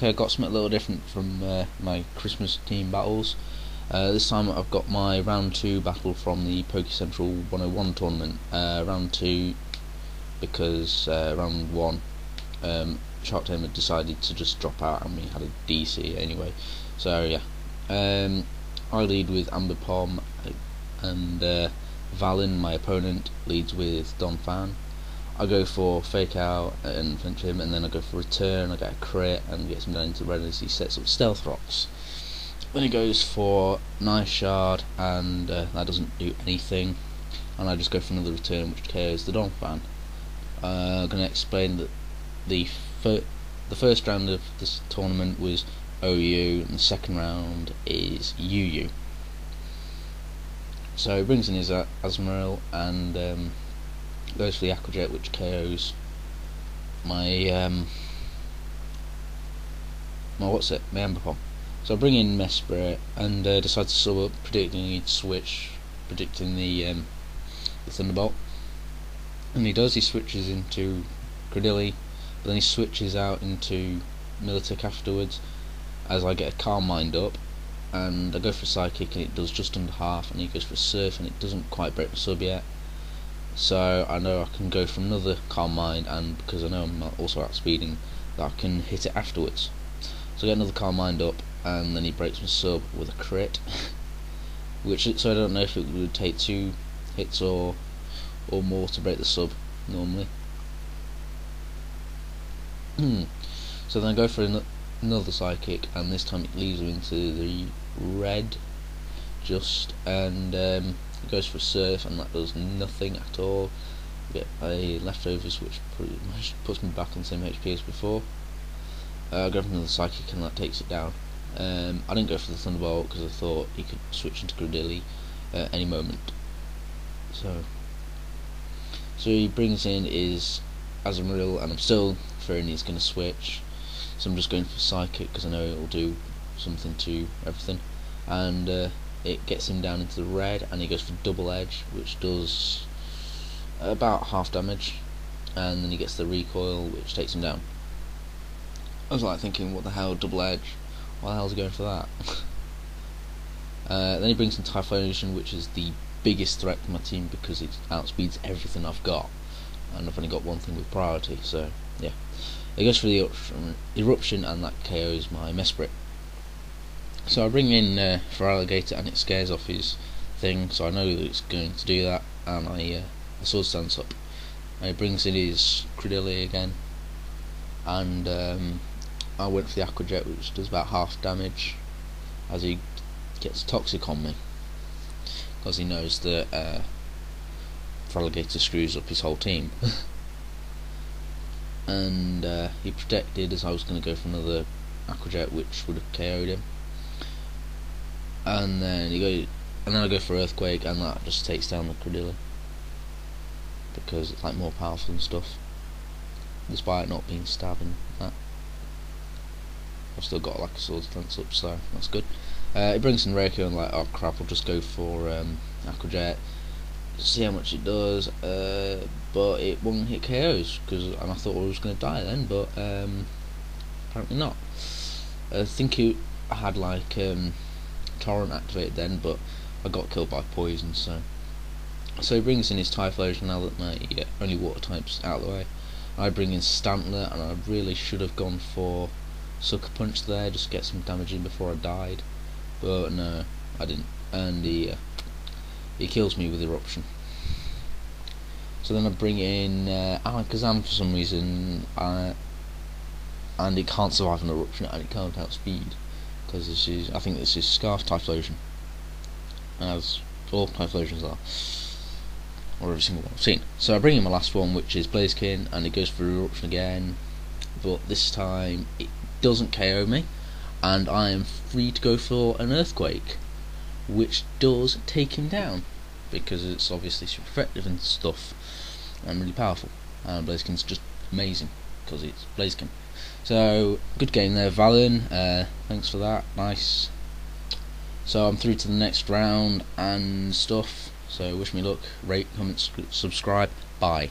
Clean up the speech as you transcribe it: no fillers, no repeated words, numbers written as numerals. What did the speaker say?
Okay, I've got something a little different from my Christmas team battles. This time I've got my round 2 battle from the Pokecentral101 tournament. Round 2 because round 1 Sharktamer decided to just drop out and we had a DC anyway. So yeah, I lead with Amber Pom and Valen, my opponent, leads with Don Fan. I go for fake out and flinch him, and then I go for return. I get a crit and gets him down into red as he sets up stealth rocks. Then he goes for nice shard and that doesn't do anything, and I just go for another return which KOs the Don Fan. I'm going to explain that the first round of this tournament was OU and the second round is UU. So he brings in his Azumarill and goes for the Aquajet, which KOs my my Amber Pom. So I bring in Mesprit and decide to sub up, predicting he'd switch, predicting the Thunderbolt, and he does. He switches into Credilli, but then he switches out into Militic afterwards, as I get a Calm Mind up, and I go for a Psychic and it does just under half, and he goes for a Surf and it doesn't quite break the sub yet. So I know I can go for another Calm Mind, and because I know I'm also outspeeding, that I can hit it afterwards. So I get another Calm Mind up, and then he breaks my sub with a crit, so I don't know if it would take 2 hits or more to break the sub normally. So then I go for another Psychic, and this time it leaves him into the red just, and it goes for a Surf and that does nothing at all. I get a leftovers which pretty much puts me back on the same HP as before. I go for another Psychic and that takes it down. I didn't go for the Thunderbolt because I thought he could switch into Credilli at any moment. So he brings in his Azumarill, and I'm still fearing he's going to switch. So I'm just going for Psychic because I know it will do something to everything. And it gets him down into the red, and he goes for Double Edge, which does about half damage, and then he gets the recoil, which takes him down. I was like thinking, what the hell, Double Edge? Why the hell is he going for that? Then he brings in Typhlosion, which is the biggest threat to my team because it outspeeds everything I've got, and I've only got one thing with priority. So yeah, he goes for the Eruption, and that KOs my Mesprit. So I bring in for Alligator, and it scares off his thing, so I know that it's going to do that, and I Sword Stance up. And he brings in his Credilli again, and I went for the Aquajet, which does about half damage, as he gets Toxic on me, because he knows that Alligator screws up his whole team. And he protected, as I was going to go for another Aquajet, which would have KO'd him. And then I go for Earthquake, and that just takes down the Credilli because it's like more powerful and stuff, despite not being stabbing that. I've still got like a Sword Stance up, so that's good. It brings in Reiko, and like, oh crap, I'll just go for Aquajet, see how much it does, but it won't hit KOs, and I thought I was going to die then, but apparently not. I think I had like Torrent activated then, but I got killed by poison. So he brings in his Typhlosion now that my only water type's out of the way. I bring in Stantler, and I really should have gone for Sucker Punch there, just get some damage in before I died, but no, I didn't, and he kills me with Eruption. So then I bring in Alakazam for some reason, and it can't survive an Eruption, and it can't outspeed, because I think this is Scarf Typhlosion, as all Typhlosions are, or every single one I've seen. So I bring in my last one, which is Blaziken, and it goes for Eruption again, but this time it doesn't KO me, and I am free to go for an Earthquake, which does take him down, because it's obviously super effective and stuff, and really powerful, and Blaziken's just amazing, because it's Blaziken. So, good game there, Valen, thanks for that, nice. So I'm through to the next round and stuff, so wish me luck, rate, comment, subscribe, bye.